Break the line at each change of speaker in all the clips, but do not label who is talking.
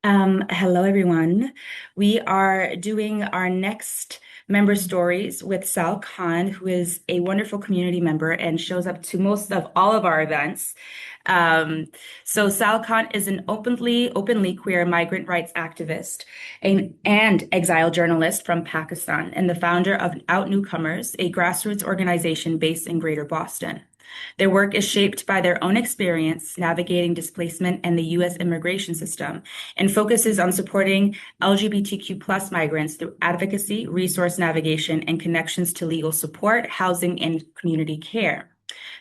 Hello, everyone. We are doing our next member stories with Sal Khan, who is a wonderful community member and shows up to most of all of our events. Um, so Sal Khan is an openly queer migrant rights activist and exiled journalist from Pakistan and the founder of OUTnewcomers, a grassroots organization based in Greater Boston. Their work is shaped by their own experience navigating displacement and the U.S. immigration system and focuses on supporting LGBTQ plus migrants through advocacy, resource navigation, and connections to legal support, housing, and community care.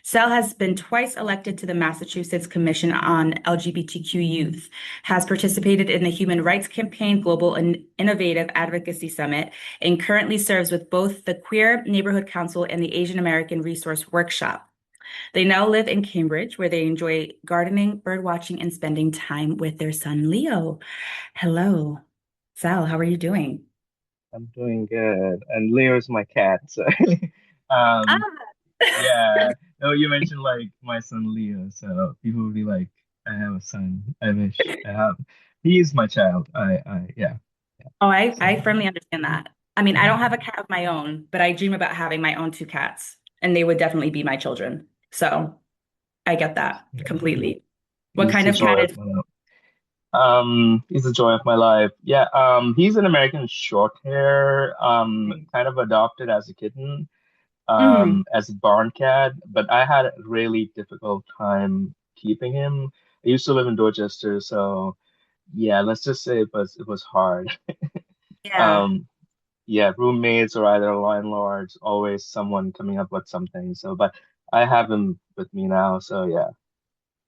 Sal has been twice elected to the Massachusetts Commission on LGBTQ Youth, has participated in the Human Rights Campaign Global and Innovative Advocacy Summit, and currently serves with both the Queer Neighborhood Council and the Asian American Resource Workshop. They now live in Cambridge, where they enjoy gardening, bird watching, and spending time with their son, Leo. Hello, Sal, how are you doing?
I'm doing good. And Leo's my cat. So,
Ah.
um, yeah. No, you mentioned like my son Leo. So people will be like, I have a son. I wish I have. He is my child. Yeah. Yeah.
Oh, I
So,
firmly understand that. I mean, I don't have a cat of my own, but I dream about having my own two cats, and they would definitely be my children. So I get that
yeah,
completely. What
he's
kind
the
of cat
joy of
is?
my life. He's the joy of my life. Yeah. He's an American short hair. Kind of adopted as a kitten.
Mm.
As a barn cat, but I had a really difficult time keeping him. I used to live in Dorchester, so yeah, let's just say it was hard.
Yeah,
Um, yeah, roommates or either landlords, always someone coming up with something. So, but I have him with me now, so yeah.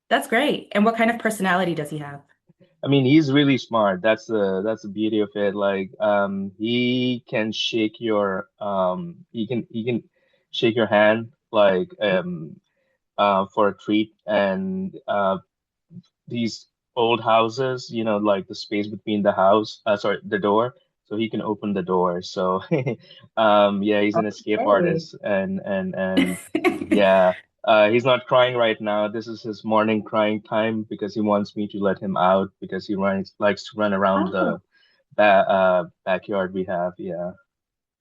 that's great. And what kind of personality does he have?
I mean, he's really smart. That's the beauty of it. Like, he can shake he can shake your hand like for a treat. And these old houses, like the space between the door, so he can open the door. So, yeah, he's an escape
Okay.
artist, and yeah, he's not crying right now. This is his morning crying time because he wants me to let him out because he likes to run around
Oh.
the backyard we have. Yeah,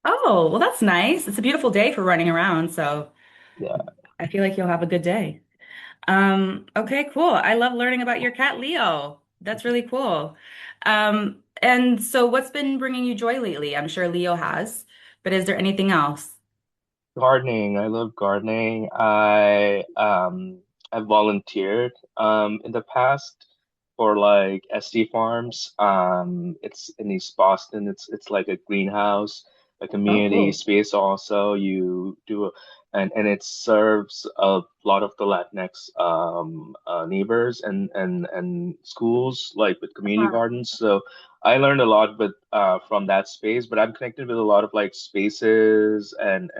Oh, well, that's nice. It's a beautiful day for running around, so
yeah.
I feel like you'll have a good day. Okay, cool. I love learning about your cat, Leo. That's really cool. And so what's been bringing you joy lately? I'm sure Leo has, but is there anything else?
Gardening. I love gardening. I volunteered in the past for like SD Farms. It's in East Boston. It's like a greenhouse, a
Oh,
community
cool.
space also. You do and it serves a lot of the Latinx neighbors and schools like with community
Ah.
gardens. So I learned a lot with from that space, but I'm connected with a lot of like spaces and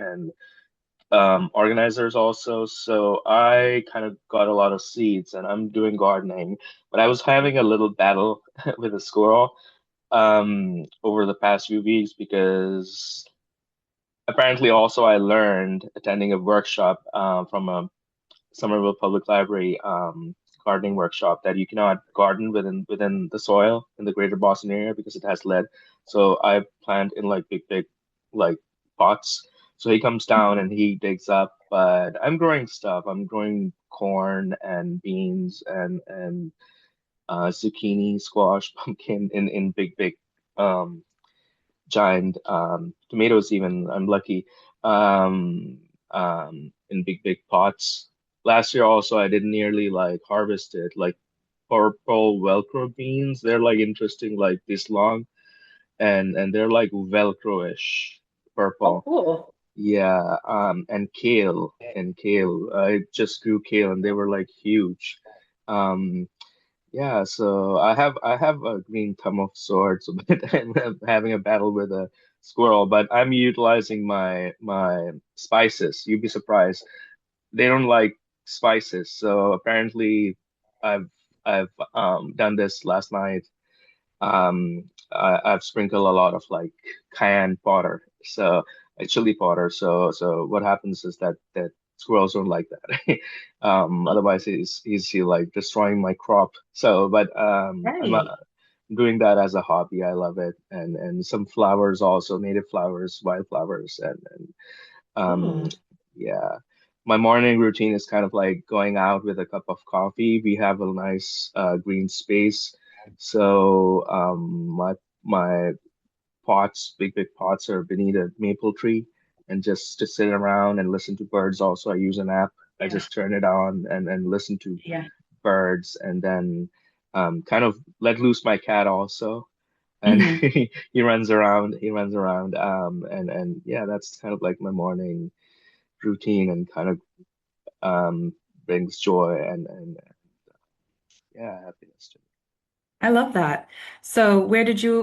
organizers also. So I kind of got a lot of seeds and I'm doing gardening, but I was having a little battle with a squirrel over the past few weeks because apparently also I learned attending a workshop from a Somerville Public Library gardening workshop that you cannot garden within the soil in the greater Boston area because it has lead. So I plant in like big like pots. So he comes down and he digs up, but I'm growing stuff. I'm growing corn and beans and zucchini, squash, pumpkin in big um giant tomatoes even. I'm lucky. In big pots. Last year also I didn't nearly like harvest it. Like purple Velcro beans, they're like interesting, like this long, and they're like Velcro-ish
Oh,
purple.
cool.
Yeah, and kale. I just grew kale and they were like huge. Um, yeah, so I have a green thumb of sorts, but I'm having a battle with a squirrel. But I'm utilizing my spices. You'd be surprised. They don't like spices, so apparently I've I've done this last night. I've sprinkled a lot of like cayenne powder, so chili powder. So what happens is that squirrels don't like that. Otherwise he's he like destroying my crop. So, but I'm
Right.
doing that as a hobby. I love it. And some flowers also, native flowers, wildflowers, and
Oh,
yeah. My morning routine is kind of like going out with a cup of coffee. We have a nice green space. So my pots, big pots are beneath a maple tree, and just to sit around and listen to birds. Also, I use an app. I
yeah,
just turn it on and listen to
yeah.
birds, and then kind of let loose my cat also. And
Hmm.
he runs around. He runs around. And yeah, that's kind of like my morning routine, and kind of um brings joy and yeah, happiness to me.
I love that. So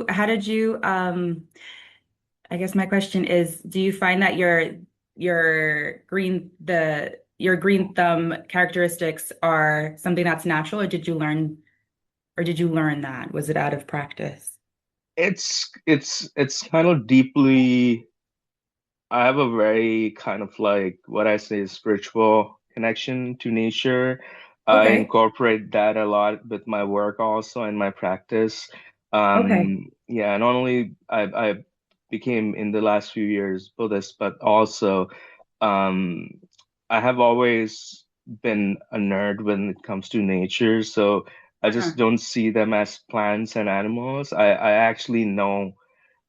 how did you, I guess my question is, do you find that your green thumb characteristics are something that's natural, or did you learn that? Was it out of practice?
It's kind of deeply. I have a very kind of like what I say spiritual connection to nature. I
Okay.
incorporate that a lot with my work also and my practice.
Okay.
Yeah, not only I became in the last few years Buddhist, but also um, I have always been a nerd when it comes to nature. So I just
Uh-huh.
don't see them as plants and animals. I actually know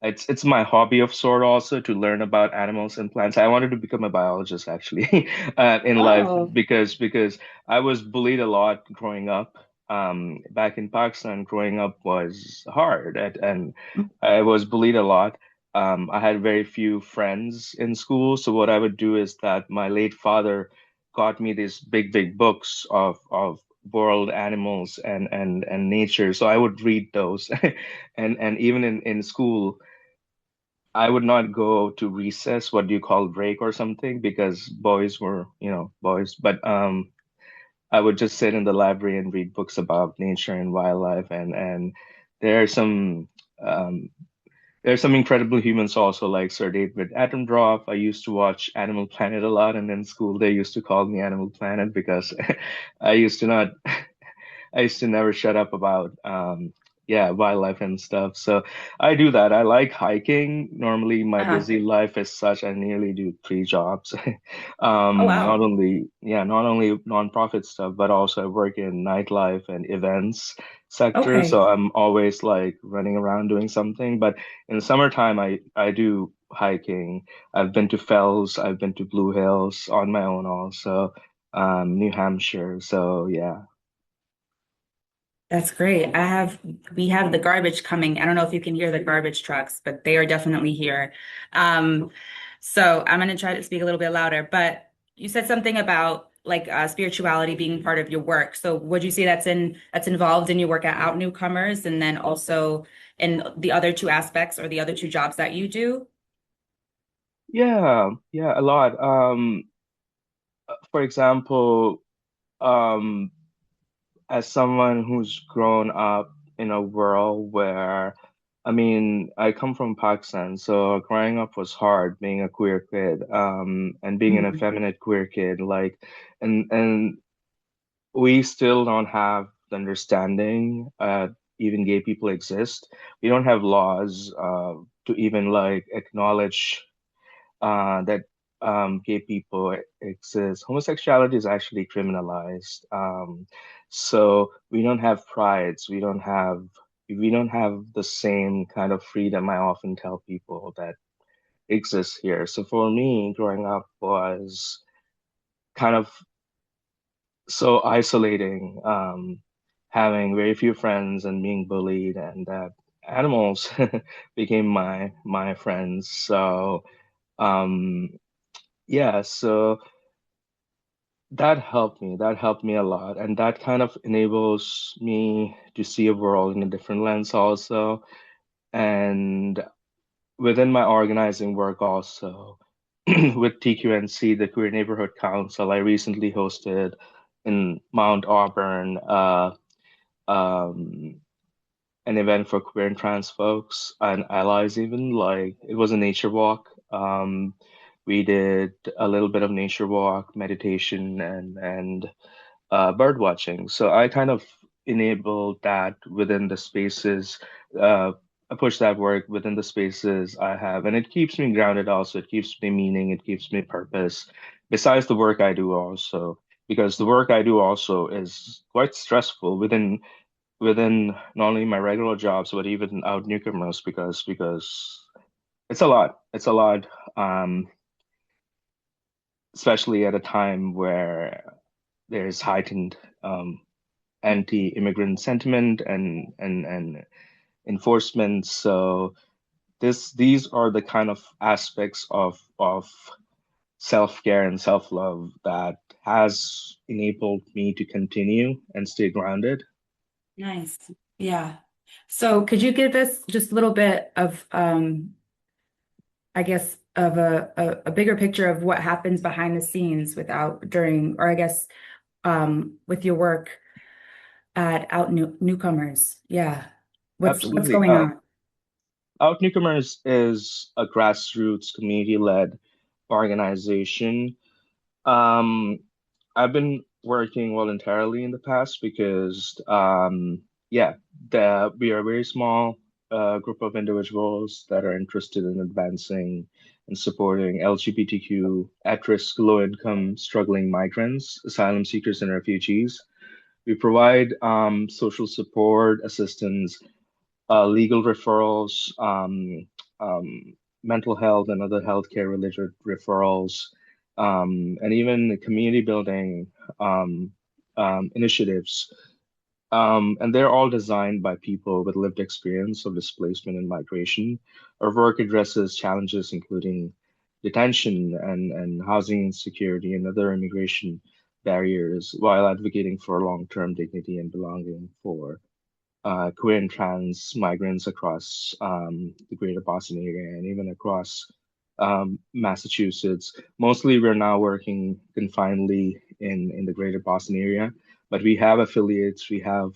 it's my hobby of sort also to learn about animals and plants. I wanted to become a biologist actually in life
Oh,
because I was bullied a lot growing up. Back in Pakistan, growing up was hard and I was bullied a lot. I had very few friends in school, so what I would do is that my late father got me these big books of world animals and nature. So I would read those, and even in school. I would not go to recess, what do you call break or something, because boys were, boys. But I would just sit in the library and read books about nature and wildlife, and there are some um, there are some incredible humans also, like Sir David Attenborough. I used to watch Animal Planet a lot, and in school they used to call me Animal Planet because I used to not I used to never shut up about yeah, wildlife and stuff. So I do that. I like hiking. Normally my
uh-huh.
busy life is such I nearly do three jobs.
Oh,
Not
wow.
only yeah, not only nonprofit stuff, but also I work in nightlife and events sector.
Okay.
So I'm always like running around doing something. But in the summertime I do hiking. I've been to Fells, I've been to Blue Hills on my own also, New Hampshire. So yeah.
That's great. We have the garbage coming. I don't know if you can hear the garbage trucks, but they are definitely here. Um, so I'm going to try to speak a little bit louder, but you said something about like spirituality being part of your work. So would you say that's involved in your work at Out Newcomers and then also in the other two aspects or the other two jobs that you do?
Yeah, yeah, a lot. For example, um, as someone who's grown up in a world where, I mean, I come from Pakistan, so growing up was hard being a queer kid, and being an
Mhm.
effeminate queer kid, like, and we still don't have the understanding, even gay people exist. We don't have laws, to even like acknowledge that gay people exist. Homosexuality is actually criminalized. So we don't have prides. We don't have the same kind of freedom I often tell people that exists here. So for me, growing up was kind of so isolating, having very few friends and being bullied, and that animals became my friends. So um, yeah, so that helped me. That helped me a lot. And that kind of enables me to see a world in a different lens also. And within my organizing work also, with TQNC, the Queer Neighborhood Council, I recently hosted in Mount Auburn um, an event for queer and trans folks and allies even. Like it was a nature walk. We did a little bit of nature walk, meditation, and bird watching. So I kind of enable that within the spaces, uh, push that work within the spaces I have. And it keeps me grounded also. It keeps me meaning, it keeps me purpose, besides the work I do also. Because the work I do also is quite stressful within not only my regular jobs, but even out newcomers because it's a lot. It's a lot, um, especially at a time where there's heightened anti-immigrant sentiment and enforcement. So these are the kind of aspects of self-care and self-love that has enabled me to continue and stay grounded.
Nice. Yeah. So could you give us just a little bit of I guess of a bigger picture of what happens behind the scenes without during or I guess with your work at Newcomers. Yeah. What's
Absolutely.
going on?
OUTnewcomers is a grassroots community-led organization. Um, I've been working voluntarily in the past because, yeah, we are a very small group of individuals that are interested in advancing and supporting LGBTQ at-risk, low-income, struggling migrants, asylum seekers, and refugees. We provide social support, assistance, legal referrals, mental health and other healthcare related referrals, and even community building initiatives. And they're all designed by people with lived experience of displacement and migration. Our work addresses challenges including detention and housing insecurity and other immigration barriers while advocating for long-term dignity and belonging for queer and trans migrants across the greater Boston area and even across Massachusetts. Mostly, we're now working confinedly in the greater Boston area, but we have affiliates, we have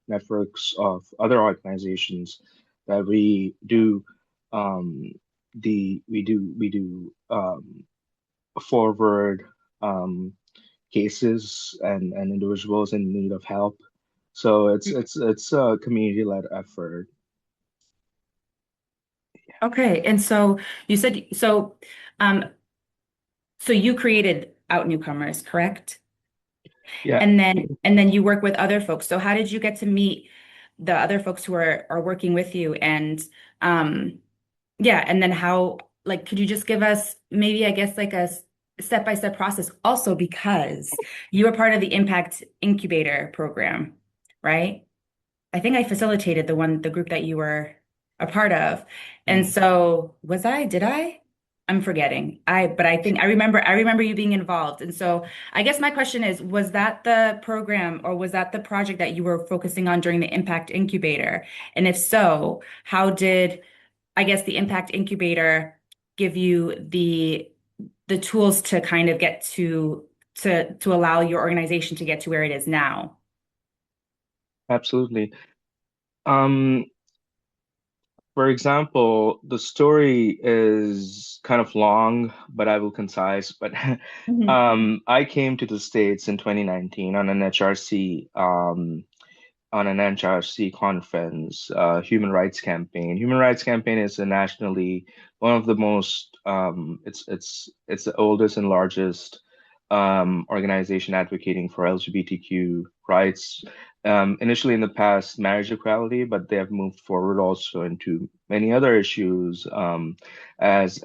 networks of other organizations that we do forward um, cases and individuals in need of help. So it's a community-led effort.
Okay. And so you said um so you created Out Newcomers, correct?
Yeah,
And then you work with other folks. So how did you get to meet the other folks who are working with you? And um, yeah, and then how, like, could you just give us maybe, I guess, like a step-by-step process also because you were part of the Impact Incubator program, right? I think I facilitated the group that you were a part of. And
mm,
so was I, did I? I'm forgetting. But I think I remember you being involved. And so I guess my question is, was that the program or was that the project that you were focusing on during the Impact Incubator? And if so, how did, I guess, the Impact Incubator give you the tools to kind of get to allow your organization to get to where it is now?
absolutely. Um, for example, the story is kind of long, but I will concise. But
Mhm.
I came to the States in 2019 on an HRC conference, Human Rights Campaign. Human Rights Campaign is a nationally one of the most it's the oldest and largest organization advocating for LGBTQ rights. Initially in the past, marriage equality, but they have moved forward also into many other issues as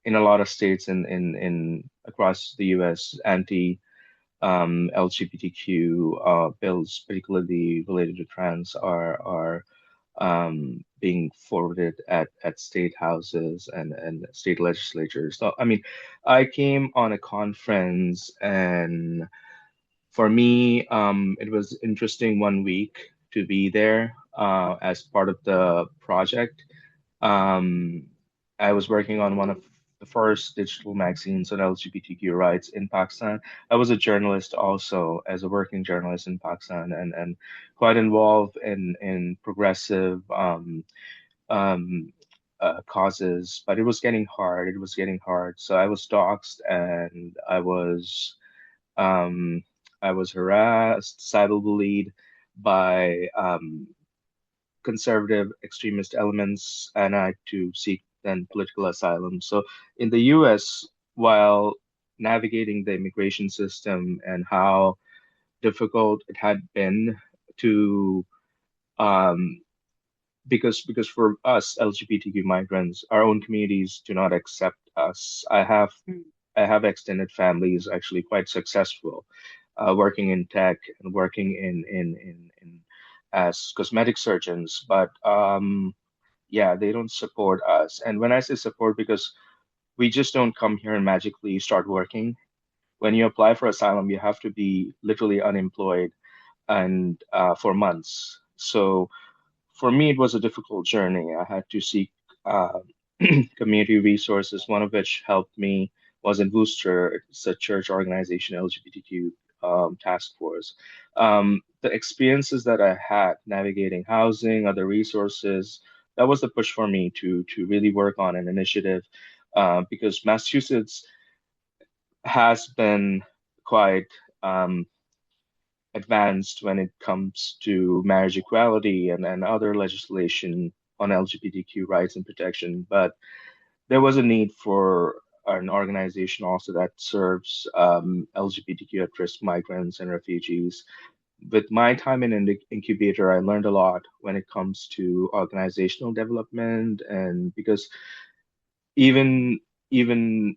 in a lot of states in across the U.S. anti LGBTQ bills, particularly related to trans, are being forwarded at state houses and state legislatures. So, I mean, I came on a conference, and for me, it was interesting 1 week to be there as part of the project. Um, I was working on one of the first digital magazines on LGBTQ rights in Pakistan. I was a journalist also, as a working journalist in Pakistan, and quite involved in progressive um, causes. But it was getting hard. It was getting hard. So I was doxxed, and I was um, I was harassed, cyberbullied by conservative extremist elements, and I had to seek then political asylum. So in the US, while navigating the immigration system and how difficult it had been to um, because for us LGBTQ migrants, our own communities do not accept us. I have extended families actually quite successful, working in tech and working in as cosmetic surgeons, but yeah, they don't support us. And when I say support, because we just don't come here and magically start working. When you apply for asylum, you have to be literally unemployed and for months. So for me, it was a difficult journey. I had to seek uh, community resources, one of which helped me was in Worcester. It's a church organization, LGBTQ task force. The experiences that I had navigating housing, other resources, that was the push for me to really work on an initiative because Massachusetts has been quite advanced when it comes to marriage equality and other legislation on LGBTQ rights and protection. But there was a need for an organization also that serves LGBTQ at-risk migrants and refugees. With my time in the incubator, I learned a lot when it comes to organizational development, and because even even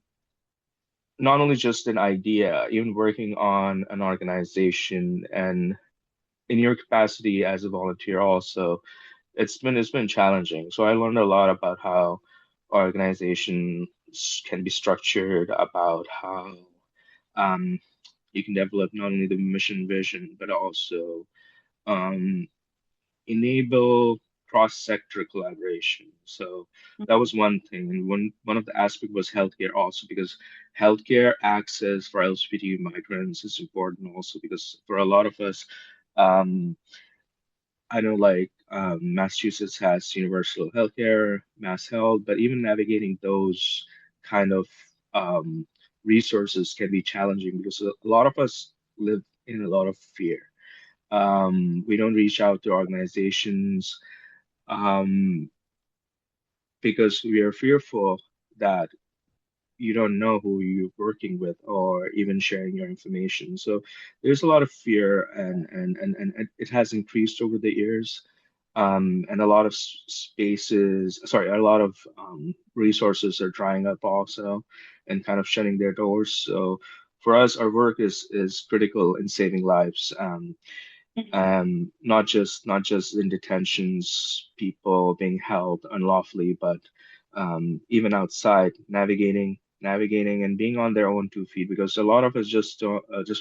not only just an idea, even working on an organization and in your capacity as a volunteer also, it's been challenging. So I learned a lot about how organizations can be structured, about how um, you can develop not only the mission vision, but also um, enable cross-sector collaboration. So that was one thing. And one of the aspect was healthcare also, because healthcare access for LGBT migrants is important also because for a lot of us, um, I know like Massachusetts has universal healthcare, mass health, but even navigating those kind of resources can be challenging because a lot of us live in a lot of fear. We don't reach out to organizations um, because we are fearful that you don't know who you're working with or even sharing your information. So there's a lot of fear and it has increased over the years. And a lot of spaces, sorry, a lot of resources are drying up also and kind of shutting their doors. So for us, our work is critical in saving lives. Not just in detentions, people being held unlawfully, but even outside, navigating and being on their own 2 feet. Because a lot of us just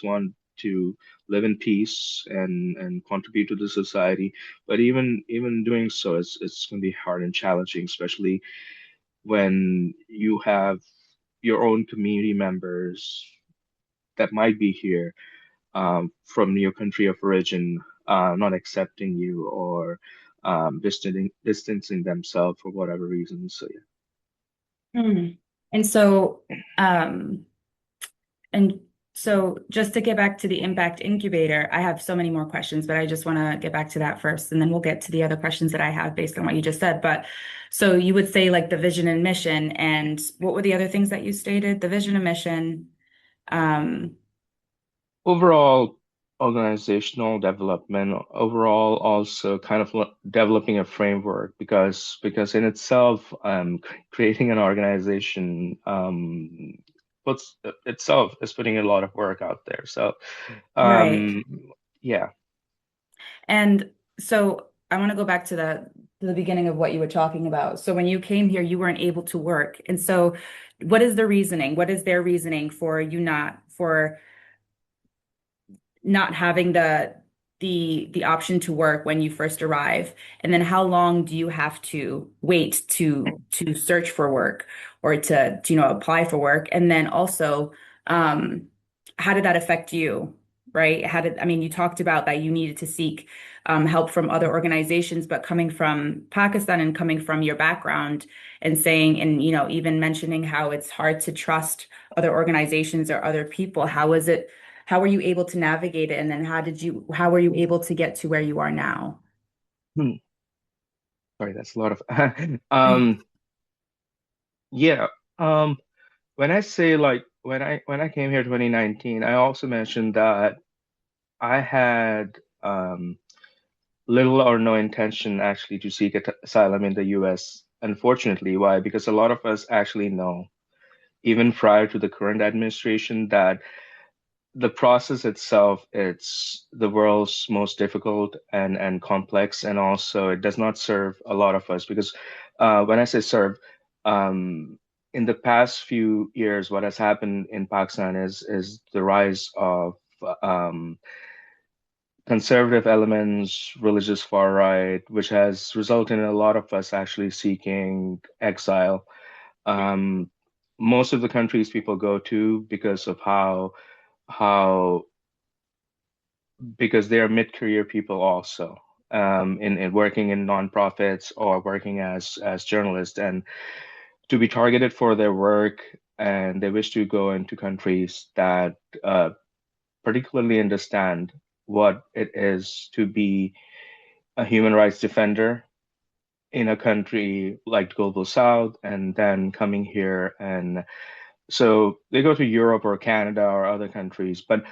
want to live in peace and contribute to the society. But even doing so, it's going to be hard and challenging, especially when you have your own community members that might be here from your country of origin not accepting you or distancing themselves for whatever reason. So yeah.
Mhm. And so, um, and so just to get back to the Impact Incubator, I have so many more questions, but I just want to get back to that first, and then we'll get to the other questions that I have based on what you just said. But so you would say like the vision and mission, and what were the other things that you stated? The vision and mission. Um,
Overall organizational development, overall also kind of developing a framework because in itself creating an organization puts itself is putting a lot of work out there. So
right.
um yeah.
And so I want to go back to the beginning of what you were talking about. So when you came here, you weren't able to work. And so what is the reasoning? What is their reasoning for you not having the option to work when you first arrive? And then how long do you have to wait to search for work or to apply for work? And then also, um, how did that affect you? Right? I mean, you talked about that you needed to seek help from other organizations, but coming from Pakistan and coming from your background and saying, and even mentioning how it's hard to trust other organizations or other people, how were you able to navigate it? And then how were you able to get to where you are now?
Hmm. Sorry, that's a lot of um yeah. Um when I say like when I came here 2019, I also mentioned that I had little or no intention actually to seek asylum in the US. Unfortunately, why? Because a lot of us actually know, even prior to the current administration, that the process itself, it's the world's most difficult and complex, and also it does not serve a lot of us because when I say serve, um, in the past few years, what has happened in Pakistan is the rise of um, conservative elements, religious far right, which has resulted in a lot of us actually seeking exile. Um, Most of the countries people go to because of how because they are mid-career people also in working in nonprofits or working as journalists, and to be targeted for their work, and they wish to go into countries that particularly understand what it is to be a human rights defender in a country like Global South, and then coming here. And so they go to Europe or Canada or other countries. But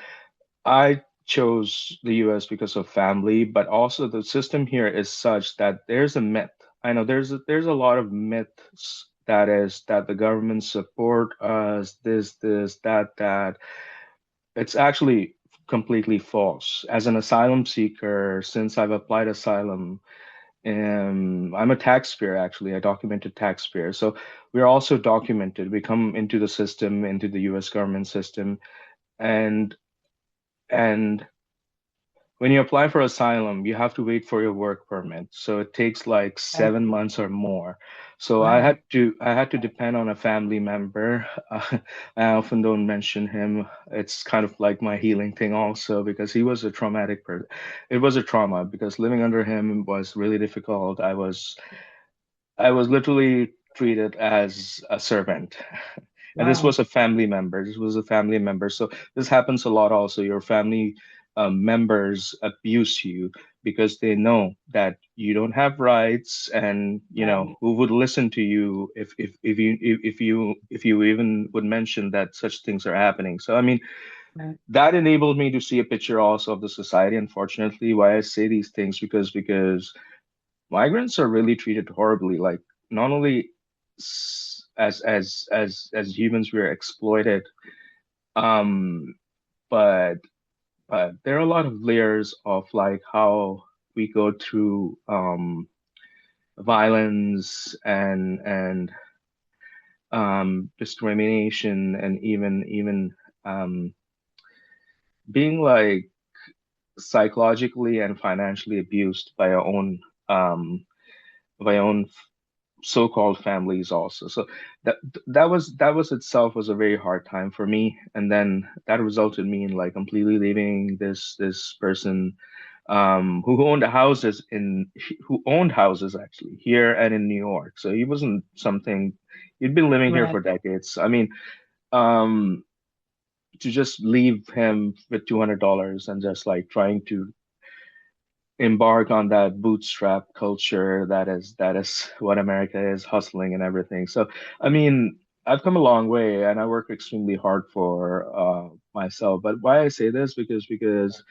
I chose the US because of family, but also the system here is such that there's a myth. I know there's a lot of myths that is that the government support us, this, that. It's actually completely false. As an asylum seeker, since I've applied asylum, I'm a taxpayer actually, a documented taxpayer. So we're also documented. We come into the system, into the US government system, and and when you apply for asylum, you have to wait for your work permit. So it takes like
Okay.
7 months or more. So
Wow.
I had to depend on a family member. I often don't mention him. It's kind of like my healing thing also because he was a traumatic person. It was a trauma because living under him was really difficult. I was literally treated as a servant. And this
Wow.
was a family member. This was a family member. So this happens a lot also. Your family members abuse you because they know that you don't have rights, and you know
Right.
who would listen to you if you even would mention that such things are happening. So I mean,
Right.
that enabled me to see a picture also of the society. Unfortunately, why I say these things, because migrants are really treated horribly. Like not only as humans we're exploited, um, but there are a lot of layers of like how we go through violence and discrimination, and even being like psychologically and financially abused um by our own so-called families also. So that that was itself was a very hard time for me, and then that resulted me in like completely leaving this person who owned houses who owned houses actually here and in New York. So he wasn't something he'd been living here for
Right.
decades. I mean, um to just leave him with $200 and just like trying to embark on that bootstrap culture that is what America is, hustling and everything. So I mean, I've come a long way and I work extremely hard for myself. But why I say this, because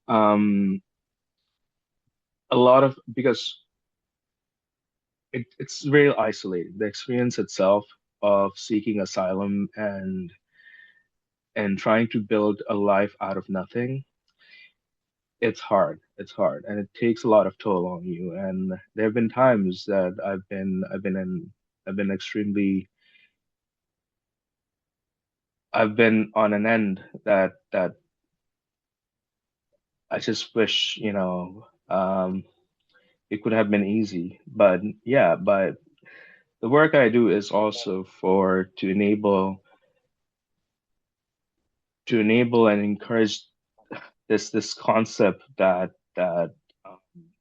um a lot of because it's very isolating. The experience itself of seeking asylum and trying to build a life out of nothing, it's hard. It's hard, and it takes a lot of toll on you. And there have been times that I've been extremely I've been on an end that I just wish, it could have been easy. But yeah, but the work I do is also for to enable and encourage this concept that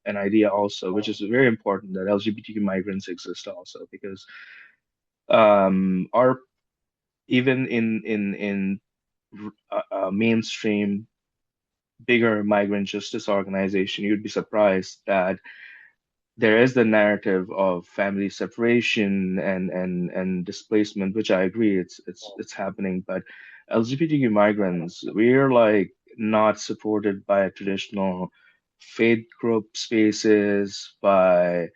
an idea also, which is very important, that LGBTQ migrants exist also, because our even in mainstream, bigger migrant justice organization, you'd be surprised that there is the narrative of family separation and displacement, which I agree it's happening. But LGBTQ migrants, we're like not supported by traditional faith group spaces, by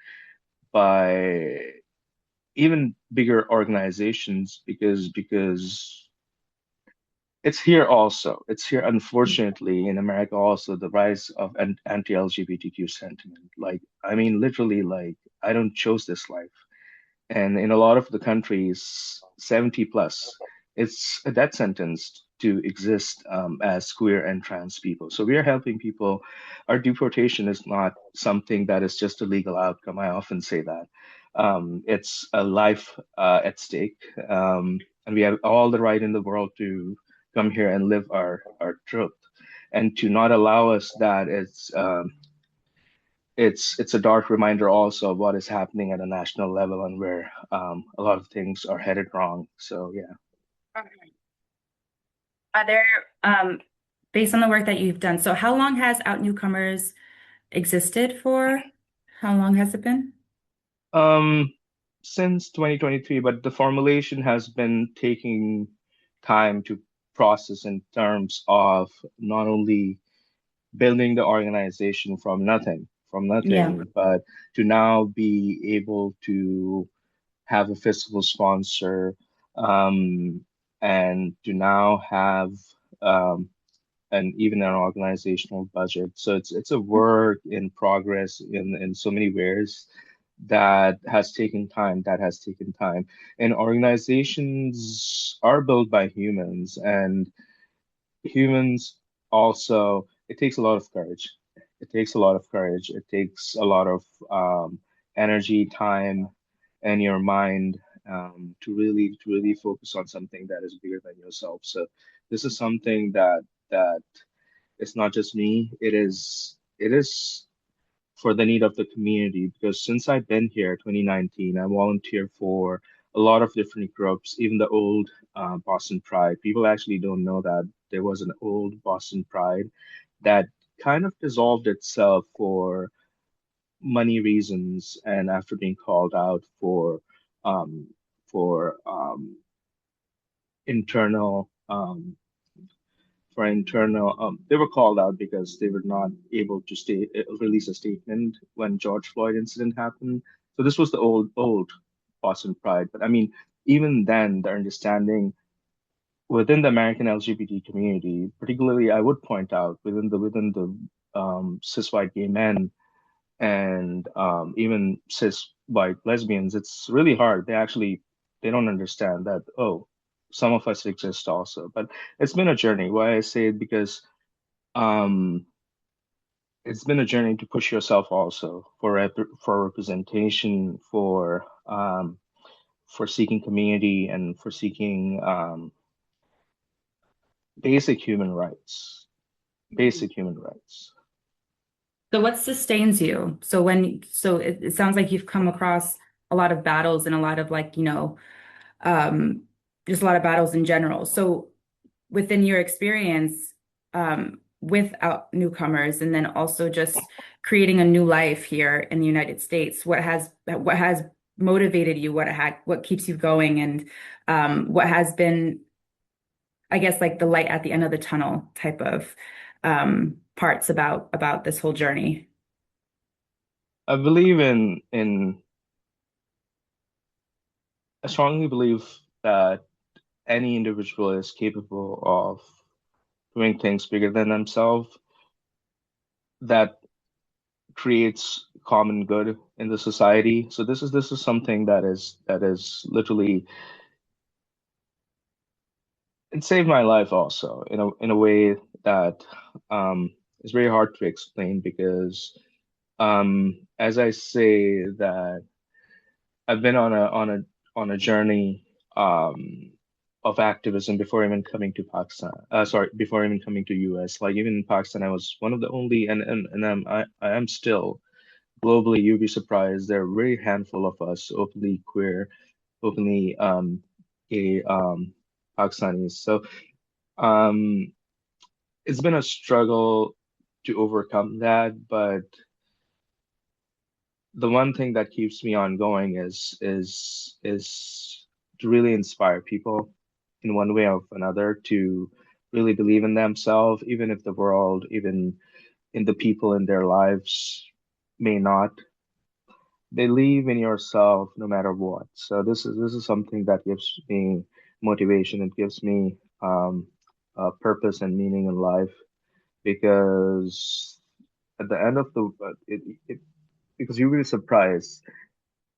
even bigger organizations because it's here also. It's here, unfortunately, in America also, the rise of an anti-LGBTQ sentiment. Like, I mean, literally, like, I don't chose this life. And in a lot of the countries, 70 plus, it's a death sentence to exist as queer and trans people. So we are helping people. Our deportation is not something that is just a legal outcome. I often say that. It's a life at stake. And we have all the right in the world to come here and live our truth. And to not allow us that, it's a dark reminder also of what is happening at a national level and where a lot of things are headed wrong. So yeah.
Mhm. Are there, based on the work that you've done, so how long has Out Newcomers existed for? How long has it been?
Um, since 2023, but the formulation has been taking time to process in terms of not only building the organization from
Yeah.
nothing, but to now be able to have a fiscal sponsor, um, and to now have um, and even an organizational budget. So it's a work in progress in so many ways that has taken time, that has taken time. And organizations are built by humans, and humans also, it takes a lot of courage. It takes a lot of courage. It takes a lot of energy, time, and your mind to really focus on something that is bigger than yourself. So this is something that it's not just me. It is for the need of the community because since I've been here, 2019, I volunteer for a lot of different groups, even the old Boston Pride. People actually don't know that there was an old Boston Pride that kind of dissolved itself for money reasons and after being called out um, for internal they were called out because they were not able to release a statement when George Floyd incident happened. So this was the old Boston Pride. But I mean, even then, the understanding within the American LGBT community, particularly, I would point out within the cis white gay men and even cis white lesbians, it's really hard. They don't understand that, oh, some of us exist also. But it's been a journey. Why I say it because um, it's been a journey to push yourself also for representation, for seeking community and for seeking basic human rights.
Mhm.
Basic human rights.
So what sustains you? So it sounds like you've come across a lot of battles and a lot of like, um, just a lot of battles in general. So within your experience, without newcomers and then also just creating a new life here in the United States, what has motivated you? What keeps you going? And what has been, I guess, like the light at the end of the tunnel type of parts about this whole journey?
I believe in I strongly believe that any individual is capable of doing things bigger than themselves that creates common good in the society. So this is something that is literally it saved my life also in a way that is very hard to explain because as I say that I've been on a journey of activism before even coming to Pakistan. Sorry, before even coming to US. Like even in Pakistan, I was one of the only, and I am still globally. You'd be surprised. There are very handful of us openly queer, openly gay Pakistanis. So Um, it's been a struggle to overcome that, but the one thing that keeps me on going is to really inspire people in one way or another to really believe in themselves, even if the world, even in the people in their lives may not. Believe in yourself no matter what. So this is something that gives me motivation. It gives me purpose and meaning in life because at the end of the it because you'll be surprised.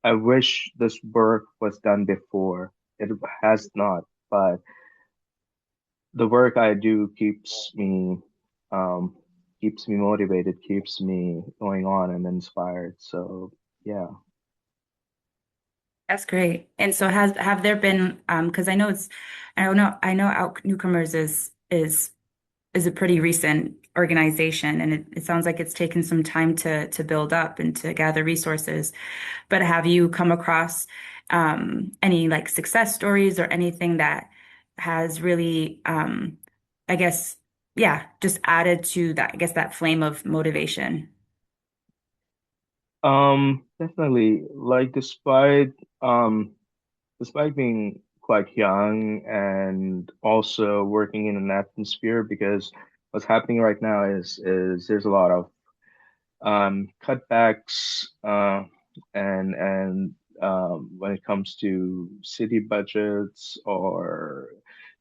I wish this work was done before. It has not, but the work I do um keeps me motivated, keeps me going on and inspired. So yeah.
That's great. And so have there been because I know Out Newcomers is a pretty recent organization, and it sounds like it's taken some time to build up and to gather resources. But have you come across any like success stories or anything that has really I guess yeah, just added to that, I guess that flame of motivation?
Definitely. Like despite being quite young and also working in an atmosphere because what's happening right now is there's a lot of cutbacks and when it comes to city budgets or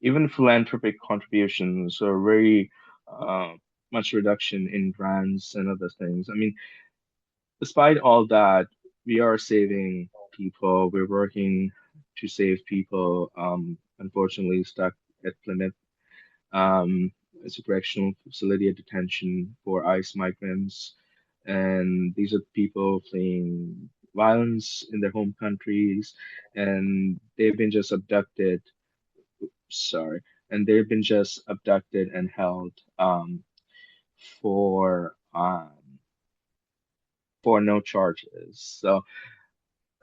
even philanthropic contributions or very uh, much reduction in grants and other things. I mean, despite all that, we are saving people. We're working to save people. Unfortunately, stuck at Plymouth. It's a correctional facility of detention for ICE migrants, and these are people fleeing violence in their home countries, and they've been just abducted. Sorry, and they've been just abducted and held for for no charges. So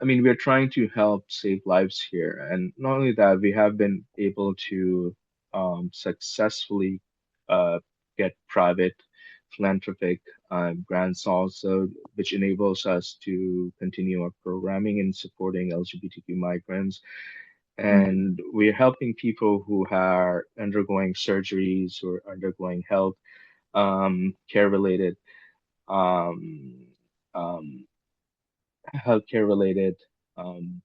I mean, we're trying to help save lives here. And not only that, we have been able to successfully uh, get private philanthropic grants also, which enables us to continue our programming and supporting LGBTQ migrants. And we're helping people who are undergoing surgeries or undergoing care related um, um, healthcare related um,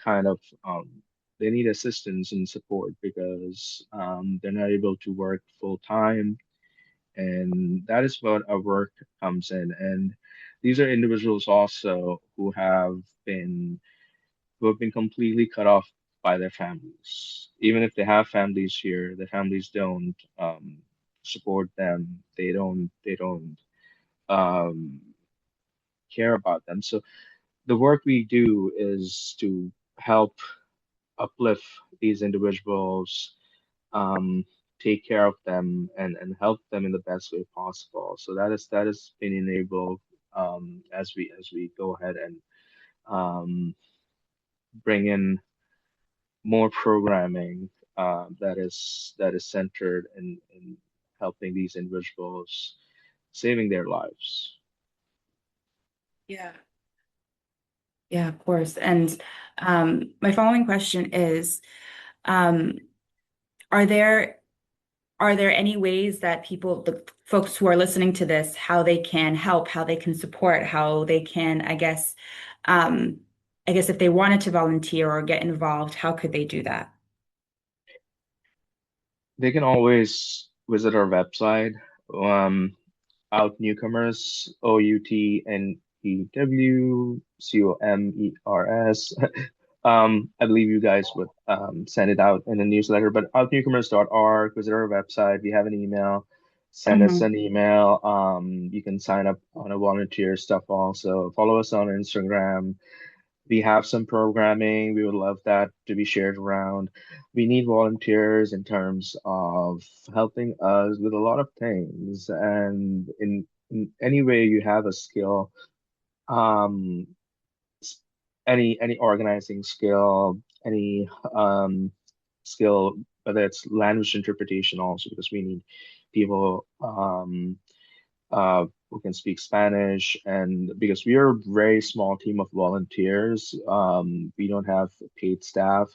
kind of they need assistance and support because they're not able to work full time, and that is what our work comes in. And these are individuals also who have been completely cut off by their families. Even if they have families here, their families don't support them. They don't um, care about them. So the work we do is to help uplift these individuals, um, take care of them, and help them in the best way possible. So that is been enabled as we go ahead and bring in more programming that is centered in helping these individuals, saving their lives.
Yeah. Yeah, of course. And my following question is, um, are there any ways that people, the folks who are listening to this, how they can help, how they can support, how they can, um, I guess if they wanted to volunteer or get involved, how could they do that?
They can always visit our website. OUTnewcomers, OUTnewcomers. I believe you guys would send it out in a newsletter, but outnewcomers.org, visit our website. We have an email. Send us
Hmm.
an email. You can sign up on a volunteer stuff also. Follow us on Instagram. We have some programming. We would love that to be shared around. We need volunteers in terms of helping us with a lot of things. And in any way you have a skill, um, any organizing skill, any skill whether it's language interpretation also, because we need people who can speak Spanish, and because we are a very small team of volunteers, we don't have paid staff.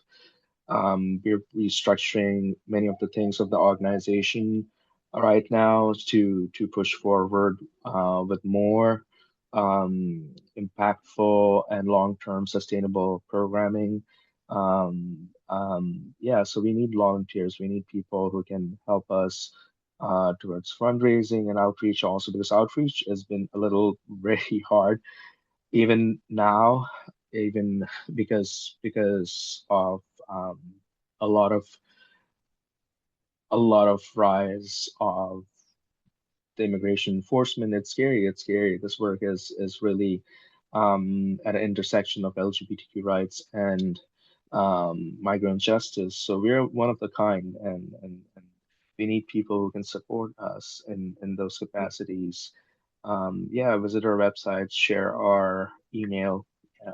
We're restructuring many of the things of the organization right now to push forward with more impactful and long-term sustainable programming. Yeah, so we need volunteers. We need people who can help us towards fundraising and outreach also, because outreach has been a little very hard even now, even because of um, a lot of a lot of rise of the immigration enforcement. It's scary. It's scary. This work is really at an intersection of LGBTQ rights and migrant justice. So we're one of the kind, and we need people who can support us in those capacities. Yeah, visit our website, share our email. Yeah,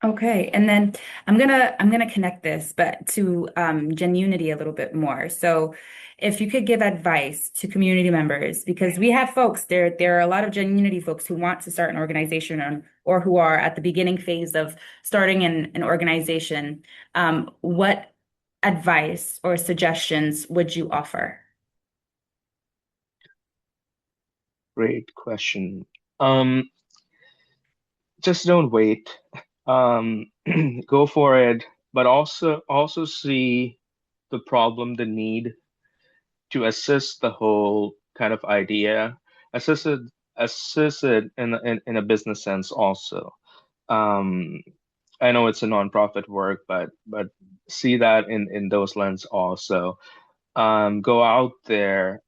Okay, and then I'm gonna connect this, but to GenUnity a little bit more. So, if you could give advice to community members, because we have folks there are a lot of GenUnity folks who want to start an organization or who are at the beginning phase of starting an organization. What advice or suggestions would you offer?
great question. Um, just don't wait. Um, go for it, but also see the problem, the need to assist the whole kind of idea, assist it, assist it in a business sense also. Um, I know it's a nonprofit work, but see that in those lens also. Go out there,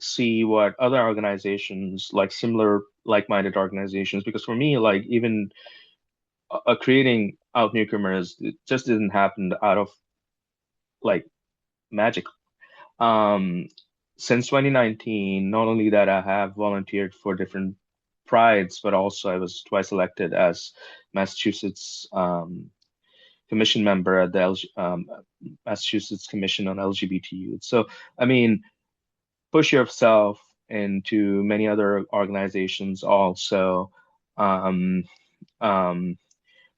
see what other organizations, like similar like-minded organizations, because for me, like even creating Out Newcomers, it just didn't happen out of like magic. Um, since 2019, not only that I have volunteered for different prides, but also I was twice elected as Massachusetts commission member at the Massachusetts Commission on LGBT Youth. So, I mean, push yourself into many other organizations also. Um, um,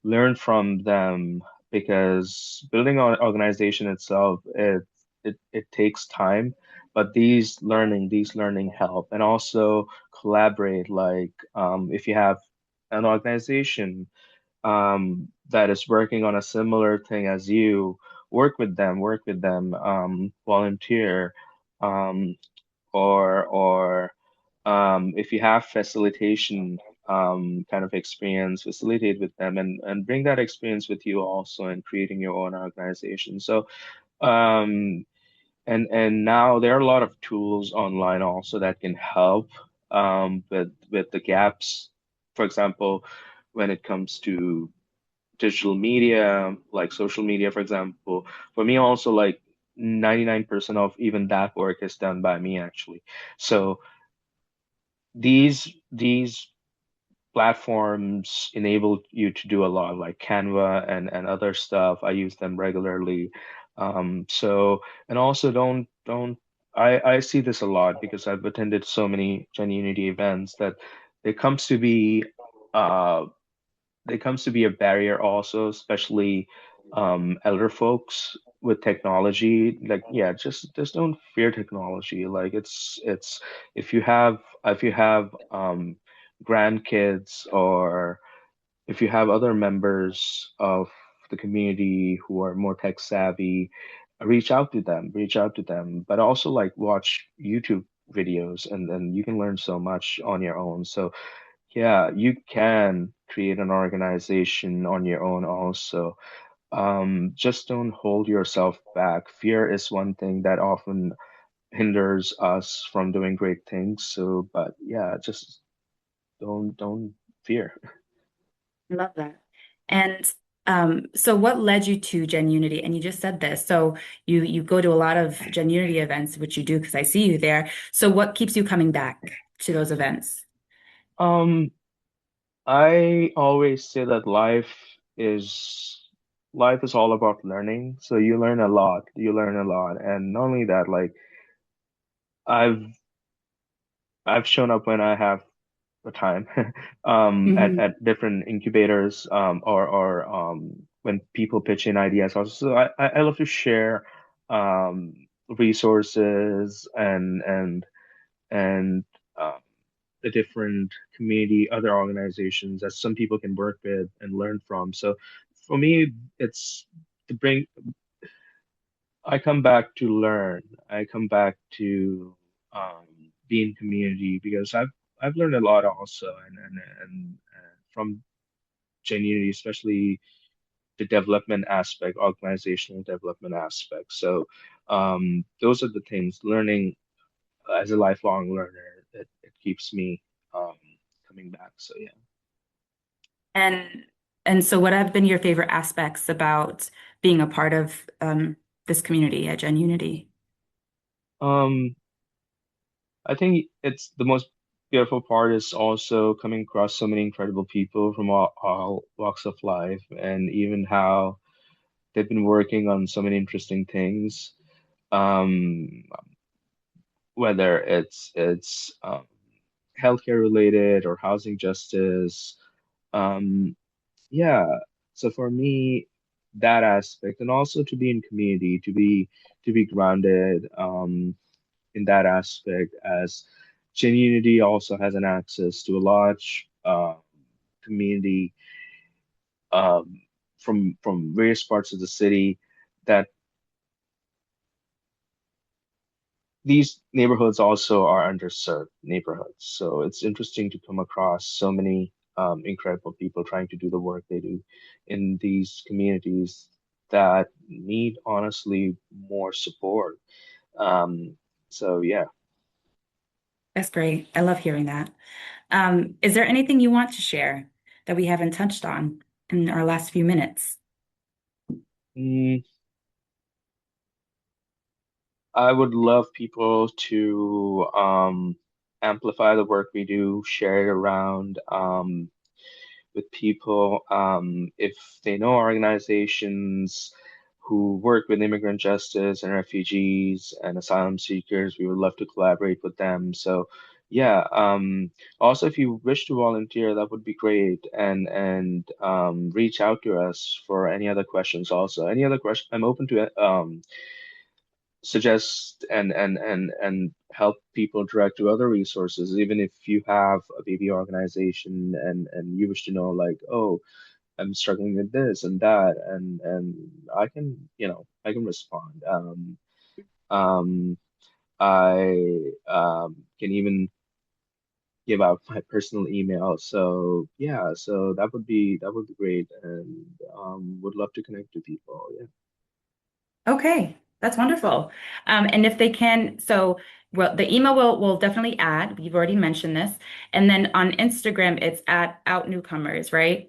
Learn from them, because building an organization itself, it takes time, but these learning help, and also collaborate. Like if you have an organization that is working on a similar thing as you, work with them, volunteer, um, or if you have facilitation kind of experience, facilitate with them, and bring that experience with you also in creating your own organization. So um, and now there are a lot of tools online also that can help with the gaps. For example, when it comes to digital media, like social media, for example, for me also, like 99% of even that work is done by me actually. So these platforms enable you to do a lot, like Canva and other stuff. I use them regularly. So, and also don't I see this a lot because I've attended so many GenUnity events that there comes to be uh there comes to be a barrier also, especially elder folks with technology. Like, yeah, just don't fear technology. Like it's if you have grandkids, or if you have other members of the community who are more tech savvy, reach out to them, but also like watch YouTube videos, and then you can learn so much on your own. So yeah, you can create an organization on your own also. Just don't hold yourself back. Fear is one thing that often hinders us from doing great things. So, but yeah, just don't fear.
I love that. And so what led you to GenUnity? And you just said this. So you go to a lot of GenUnity events, which you do because I see you there. So what keeps you coming back to those events?
Um, I always say that life is life is all about learning. So you learn a lot. You learn a lot. And not only that, like I've I've shown up when I have the time
Hmm.
at different incubators or when people pitch in ideas also. So I love to share um resources and um the different community other organizations that some people can work with and learn from. So for me it's to bring I come back to learn. I come back to be in community because I've learned a lot also and from GenUnity, especially the development aspect, organizational development aspect. So those are the things. Learning as a lifelong learner, it keeps me um, coming back. So yeah.
And and so what have been your favorite aspects about being a part of this community at GenUnity?
Um, I think it's the most beautiful part is also coming across so many incredible people from all walks of life, and even how they've been working on so many interesting things. Um, whether it's healthcare related or housing justice. Um, yeah. So for me, that aspect, and also to be in community, to be grounded. In that aspect as GenUnity also has an access to a large community from various parts of the city that these neighborhoods also are underserved neighborhoods. So it's interesting to come across so many incredible people trying to do the work they do in these communities that need honestly more support. Um, so yeah.
That's great. I love hearing that. Is there anything you want to share that we haven't touched on in our last few minutes?
Mm, I would love people to amplify the work we do, share it around with people. If they know organizations who work with immigrant justice and refugees and asylum seekers, we would love to collaborate with them. So, yeah. Also, if you wish to volunteer, that would be great, and reach out to us for any other questions. Also, any other question, I'm open to suggest and help people direct to other resources, even if you have a baby organization and you wish to know like, oh, I'm struggling with this and that, and I can, I can respond. Um, I can even give out my personal email. So yeah, so that would be great, and would love to connect to people. Yeah.
Okay, that's wonderful. And if they can, so well, the email will definitely add. We've already mentioned this. And then on Instagram, it's at OUTnewcomers, right?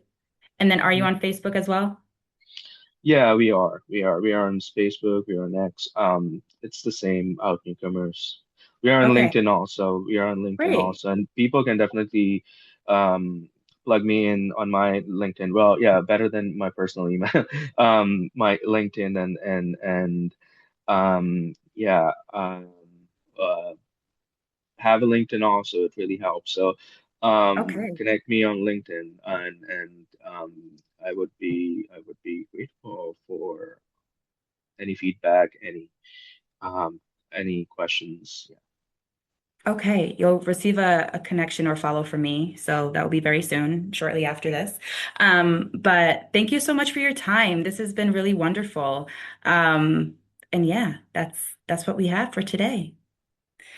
And then are you on Facebook as well?
Yeah, we are. We are on Facebook, we are on X. It's the same out newcomers. We are on
Okay,
LinkedIn also. We are on LinkedIn
great.
also. And people can definitely plug me in on my LinkedIn. Well, yeah, better than my personal email. My LinkedIn and yeah, uh have a LinkedIn also. It really helps. So
Okay.
connect me on LinkedIn and I would be grateful for any feedback, um, any questions. Yeah,
Okay, you'll receive a connection or follow from me. So that will be very soon, shortly after this. But thank you so much for your time. This has been really wonderful. Um, and yeah, that's what we have for today.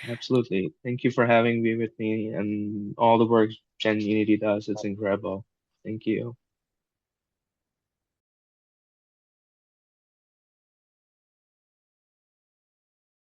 absolutely. Thank you for having me with me and all the work GenUnity does. It's incredible. Thank you.